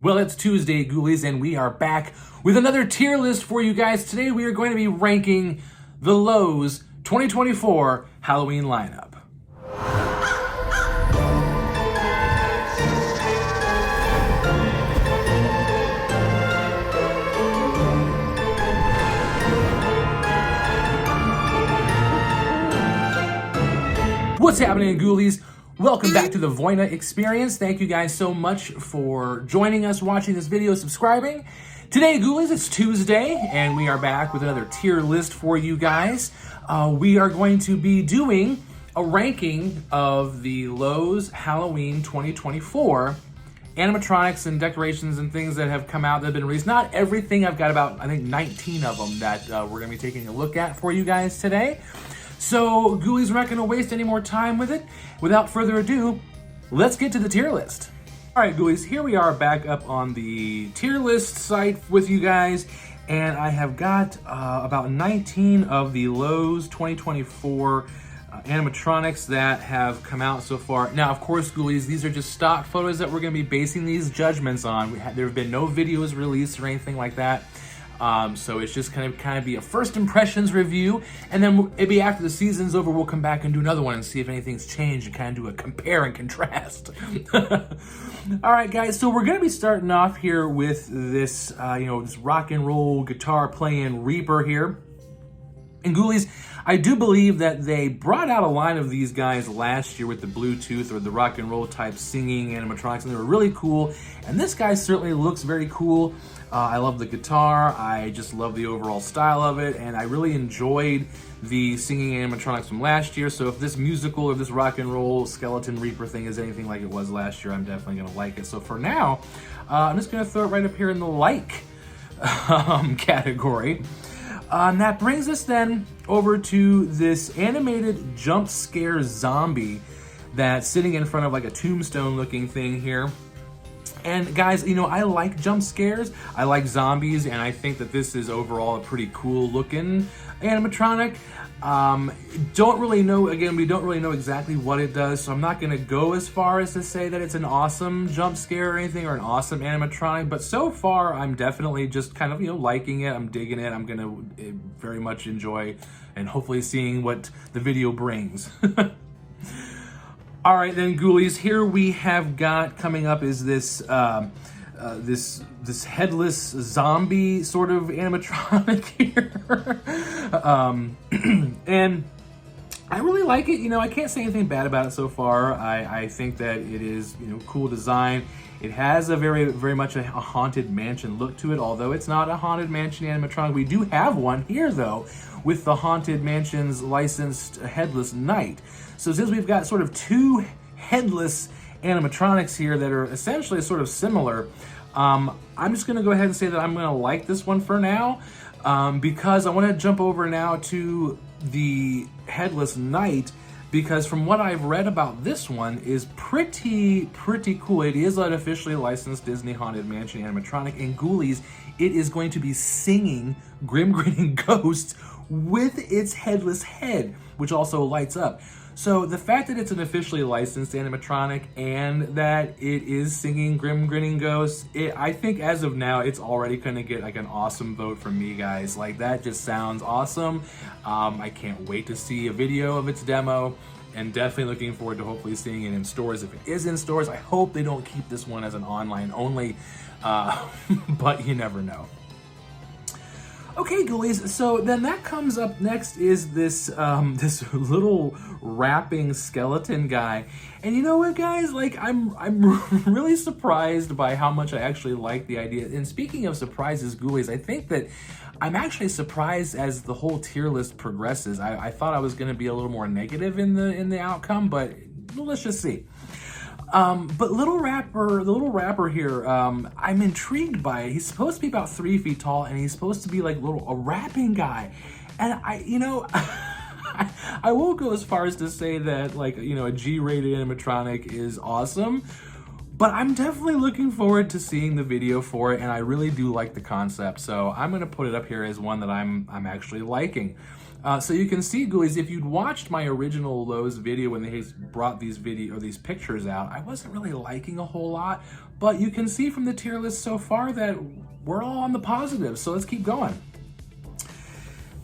Well, it's Tuesday, Ghoulies, and we are back with another tier list for you guys. Today we are going to be ranking the Lowe's 2024 Halloween lineup. What's happening, Ghoulies? Welcome back to the Voina experience. Thank you guys so much for joining us, watching this video, subscribing. Today, Ghoulies, it's Tuesday, and we are back with another tier list for you guys. We are going to be doing a ranking of the Lowe's Halloween 2024 animatronics and decorations and things that have come out that have been released. Not everything. I've got about, I think, 19 of them that we're going to be taking a look at for you guys today. So, Ghoulies, we're not going to waste any more time with it. Without further ado, let's get to the tier list. All right, Ghoulies, here we are back up on the tier list site with you guys, and I have got about 19 of the Lowe's 2024 animatronics that have come out so far. Now, of course, Ghoulies, these are just stock photos that we're going to be basing these judgments on. There have been no videos released or anything like that. So it's just kind of be a first impressions review, and then maybe after the season's over, we'll come back and do another one and see if anything's changed and kind of do a compare and contrast. All right, guys, so we're gonna be starting off here with this, this rock and roll guitar playing Reaper here. And Ghoulies, I do believe that they brought out a line of these guys last year with the Bluetooth or the rock and roll type singing animatronics, and they were really cool. And this guy certainly looks very cool. I love the guitar. I just love the overall style of it, and I really enjoyed the singing animatronics from last year. So if this musical or this rock and roll skeleton Reaper thing is anything like it was last year, I'm definitely gonna like it. So for now, I'm just gonna throw it right up here in the like category. And that brings us then over to this animated jump scare zombie that's sitting in front of like a tombstone looking thing here. And guys, I like jump scares, I like zombies, and I think that this is overall a pretty cool looking animatronic. Don't really know, again, we don't really know exactly what it does, so I'm not gonna go as far as to say that it's an awesome jump scare or anything, or an awesome animatronic, but so far I'm definitely just kind of, liking it, I'm digging it, I'm gonna very much enjoy and hopefully seeing what the video brings. All right, then, Ghoulies, here we have got coming up is this this headless zombie sort of animatronic here. And I really like it. I can't say anything bad about it so far. I think that it is, cool design. It has a very much a haunted mansion look to it, although it's not a haunted mansion animatronic. We do have one here, though, with the Haunted Mansion's licensed headless knight. So since we've got sort of two headless animatronics here that are essentially sort of similar, I'm just gonna go ahead and say that I'm gonna like this one for now, because I wanna jump over now to the headless knight, because from what I've read about this one is pretty cool. It is an officially licensed Disney Haunted Mansion animatronic, and Ghoulies, it is going to be singing Grim Grinning Ghosts with its headless head, which also lights up. So the fact that it's an officially licensed animatronic and that it is singing Grim Grinning Ghosts, I think as of now, it's already gonna get like an awesome vote from me, guys. Like, that just sounds awesome. I can't wait to see a video of its demo, and definitely looking forward to hopefully seeing it in stores. If it is in stores, I hope they don't keep this one as an online only, but you never know. Okay, Ghoulies, so then that comes up next is this this little rapping skeleton guy. And you know what, guys? Like, I'm really surprised by how much I actually like the idea. And speaking of surprises, Ghoulies, I think that I'm actually surprised as the whole tier list progresses. I thought I was going to be a little more negative in the outcome, but let's just see. But the little rapper here, I'm intrigued by it. He's supposed to be about 3 feet tall, and he's supposed to be like a rapping guy. And I won't go as far as to say that, like, a G-rated animatronic is awesome, but I'm definitely looking forward to seeing the video for it, and I really do like the concept. So I'm gonna put it up here as one that I'm actually liking. So you can see, Ghoulies, if you'd watched my original Lowe's video when they brought these pictures out, I wasn't really liking a whole lot, but you can see from the tier list so far that we're all on the positive, so let's keep going.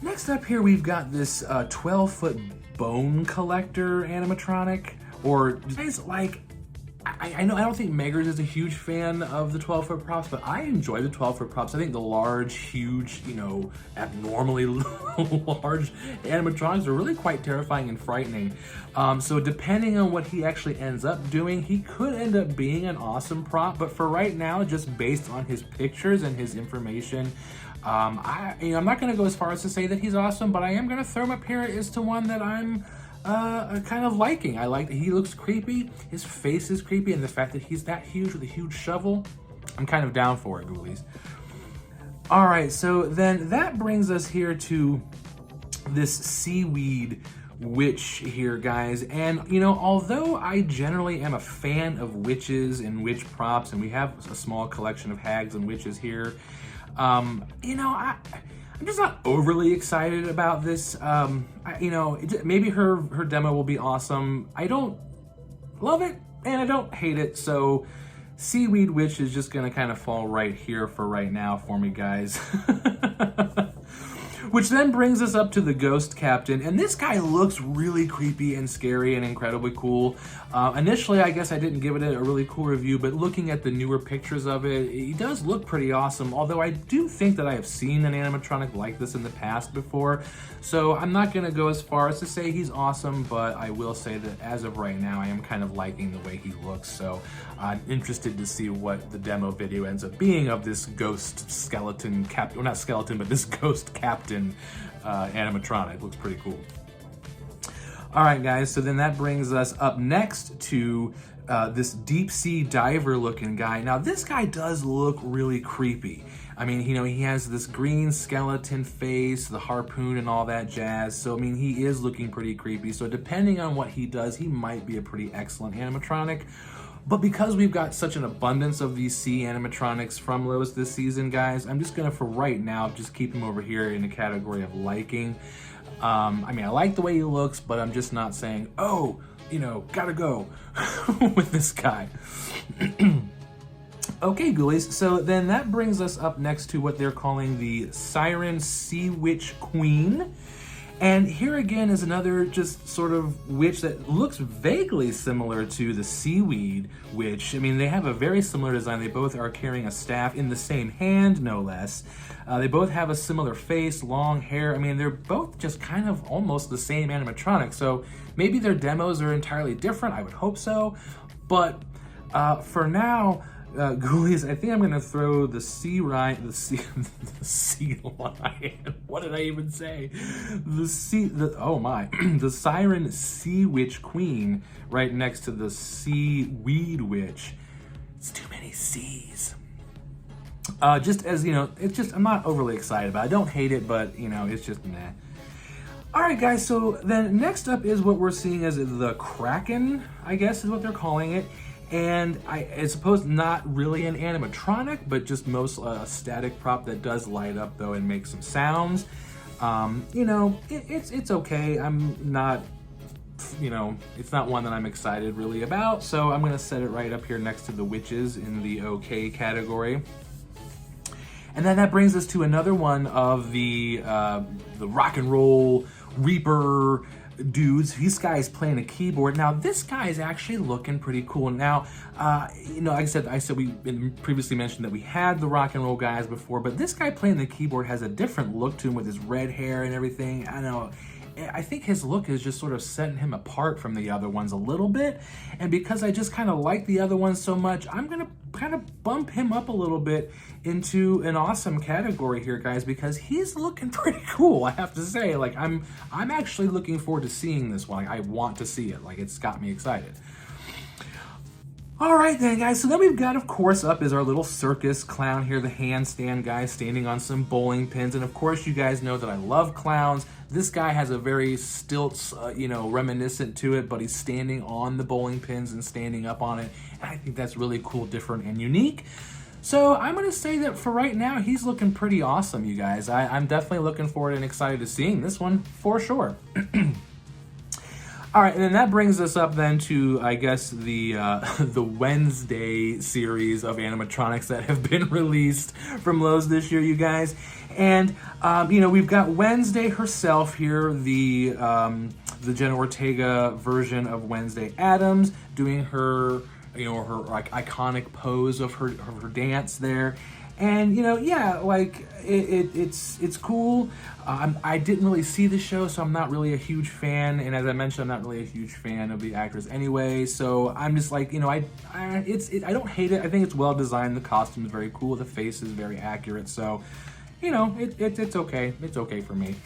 Next up here, we've got this 12-foot bone collector animatronic, or guys, like, I know I don't think Meggers is a huge fan of the 12-foot props, but I enjoy the 12-foot props. I think the large, huge, you know, abnormally large animatronics are really quite terrifying and frightening. So depending on what he actually ends up doing, he could end up being an awesome prop, but for right now, just based on his pictures and his information, I'm not going to go as far as to say that he's awesome, but I am going to throw him up here as to one that I'm kind of liking. I like that he looks creepy, his face is creepy, and the fact that he's that huge with a huge shovel, I'm kind of down for it, Ghoulies. All right, so then that brings us here to this seaweed witch here, guys. And, you know, although I generally am a fan of witches and witch props, and we have a small collection of hags and witches here, you know, I'm just not overly excited about this. Maybe her demo will be awesome. I don't love it and I don't hate it, so Seaweed Witch is just gonna kind of fall right here for right now for me, guys. Which then brings us up to the Ghost Captain, and this guy looks really creepy and scary and incredibly cool. Initially, I guess I didn't give it a really cool review, but looking at the newer pictures of it, he does look pretty awesome, although I do think that I have seen an animatronic like this in the past before, so I'm not gonna go as far as to say he's awesome, but I will say that as of right now, I am kind of liking the way he looks, so I'm interested to see what the demo video ends up being of this ghost skeleton captain, well, not skeleton, but this ghost captain animatronic. Looks pretty cool. All right, guys, so then that brings us up next to this deep sea diver looking guy. Now, this guy does look really creepy. I mean, you know, he has this green skeleton face, the harpoon and all that jazz. So, I mean, he is looking pretty creepy. So depending on what he does, he might be a pretty excellent animatronic. But because we've got such an abundance of these sea animatronics from Lowe's this season, guys, I'm just gonna, for right now, just keep him over here in the category of liking. I mean, I like the way he looks, but I'm just not saying, oh, you know, gotta go with this guy. Okay, Ghoulies, so then that brings us up next to what they're calling the Siren Sea Witch Queen. And here again is another just sort of witch that looks vaguely similar to the Seaweed Witch. I mean, they have a very similar design. They both are carrying a staff in the same hand, no less. They both have a similar face, long hair. I mean, they're both just kind of almost the same animatronic. So maybe their demos are entirely different. I would hope so. But for now, Ghoulies, I think I'm gonna throw the sea lion. What did I even say? The Siren Sea Witch Queen right next to the Seaweed Witch. It's too many C's. Just as you know, it's just I'm not overly excited about it. I don't hate it, but you know, it's just meh. All right, guys. So then next up is what we're seeing as the Kraken, I guess is what they're calling it. And I suppose not really an animatronic, but just most a static prop that does light up though and make some sounds. You know, it's okay. I'm not, you know, it's not one that I'm excited really about. So I'm gonna set it right up here next to the witches in the okay category. And then that brings us to another one of the rock and roll Reaper dudes. This guy's playing a keyboard. Now, this guy is actually looking pretty cool. Now, you know, like I said we previously mentioned that we had the rock and roll guys before, but this guy playing the keyboard has a different look to him with his red hair and everything. I know. I think his look is just sort of setting him apart from the other ones a little bit. And because I just kind of like the other ones so much, I'm going to kind of bump him up a little bit into an awesome category here, guys, because he's looking pretty cool, I have to say. Like, I'm actually looking forward to seeing this one. I want to see it. Like, it's got me excited. All right then, guys, so then we've got, of course, up is our little circus clown here, the handstand guy standing on some bowling pins. And of course, you guys know that I love clowns. This guy has a very stilts, you know, reminiscent to it, but he's standing on the bowling pins and standing up on it. And I think that's really cool, different, and unique. So I'm going to say that for right now, he's looking pretty awesome, you guys. I'm definitely looking forward and excited to seeing this one for sure. All right, and then that brings us up then to, I guess, the the Wednesday series of animatronics that have been released from Lowe's this year, you guys. And you know, we've got Wednesday herself here, the Jenna Ortega version of Wednesday Addams, doing her, you know, her like iconic pose of her dance there. And you know, yeah, like it's cool. I didn't really see the show, so I'm not really a huge fan. And as I mentioned, I'm not really a huge fan of the actress anyway. So I'm just like, you know, I don't hate it. I think it's well designed. The costume is very cool. The face is very accurate. So, you know, it's okay. It's okay for me.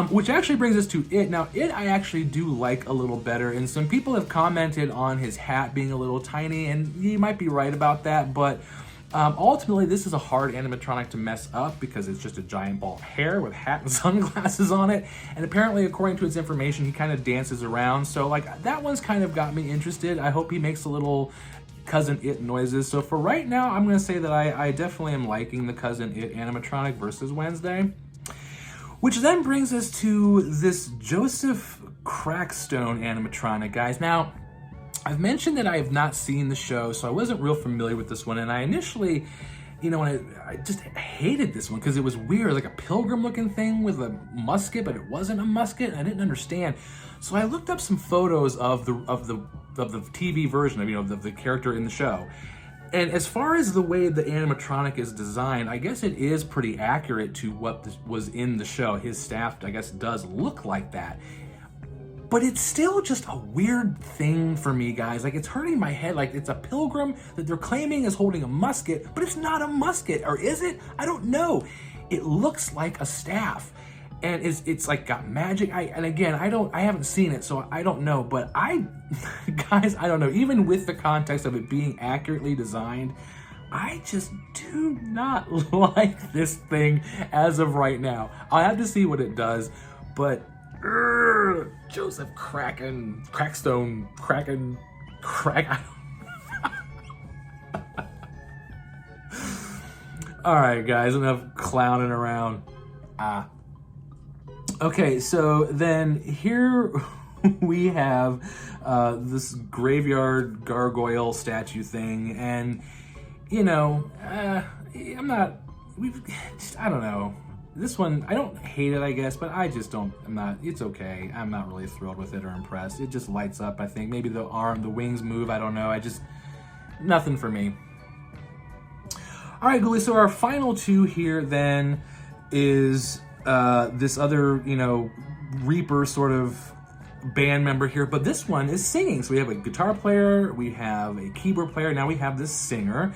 Which actually brings us to It. Now, It I actually do like a little better, and some people have commented on his hat being a little tiny, and you might be right about that, but ultimately this is a hard animatronic to mess up because it's just a giant ball of hair with hat and sunglasses on it, and apparently according to its information, he kind of dances around, so like that one's kind of got me interested. I hope he makes a little Cousin It noises. So for right now, I'm going to say that I definitely am liking the Cousin It animatronic versus Wednesday. Which then brings us to this Joseph Crackstone animatronic, guys. Now, I've mentioned that I have not seen the show, so I wasn't real familiar with this one, and I initially, you know, I just hated this one because it was weird, like a pilgrim-looking thing with a musket, but it wasn't a musket, and I didn't understand. So I looked up some photos of the TV version of, you know, the character in the show. And as far as the way the animatronic is designed, I guess it is pretty accurate to what was in the show. His staff, I guess, does look like that. But it's still just a weird thing for me, guys. Like, it's hurting my head. Like, it's a pilgrim that they're claiming is holding a musket, but it's not a musket. Or is it? I don't know. It looks like a staff. And it's like got magic. And again, I haven't seen it, so I don't know. But guys, I don't know. Even with the context of it being accurately designed, I just do not like this thing as of right now. I'll have to see what it does. But Joseph Crackstone. All right, guys, enough clowning around. Okay, so then here we have this graveyard gargoyle statue thing, and you know, I don't know. This one, I don't hate it, I guess, but it's okay. I'm not really thrilled with it or impressed. It just lights up, I think. Maybe the wings move, I don't know. Nothing for me. All right, Ghoulies, so our final two here then is this other, you know, Reaper sort of band member here, but this one is singing. So we have a guitar player, we have a keyboard player, now we have this singer.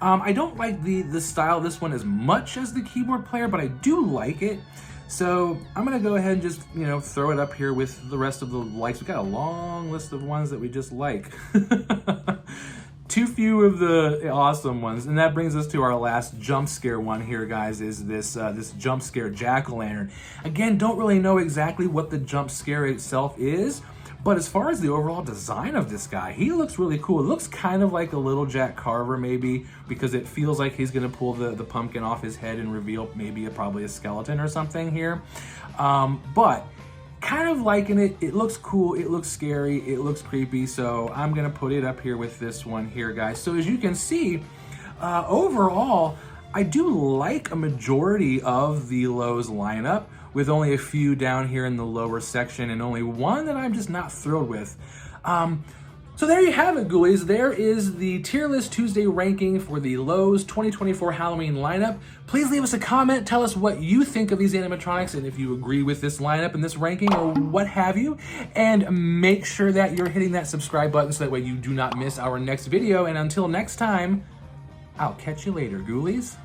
I don't like the style of this one as much as the keyboard player, but I do like it. So I'm gonna go ahead and just, you know, throw it up here with the rest of the likes. We've got a long list of ones that we just like. Too few of the awesome ones. And that brings us to our last jump scare one here, guys, is this jump scare jack-o'-lantern. Again, don't really know exactly what the jump scare itself is, but as far as the overall design of this guy, he looks really cool. It looks kind of like a little Jack Carver, maybe, because it feels like he's gonna pull the pumpkin off his head and reveal maybe probably a skeleton or something here. But kind of liking it. It looks cool, it looks scary, it looks creepy, so I'm gonna put it up here with this one here, guys. So as you can see, overall, I do like a majority of the Lowe's lineup, with only a few down here in the lower section and only one that I'm just not thrilled with. So there you have it, Ghoulies. There is the Tier List Tuesday ranking for the Lowe's 2024 Halloween lineup. Please leave us a comment. Tell us what you think of these animatronics and if you agree with this lineup and this ranking or what have you. And make sure that you're hitting that subscribe button so that way you do not miss our next video. And until next time, I'll catch you later, Ghoulies.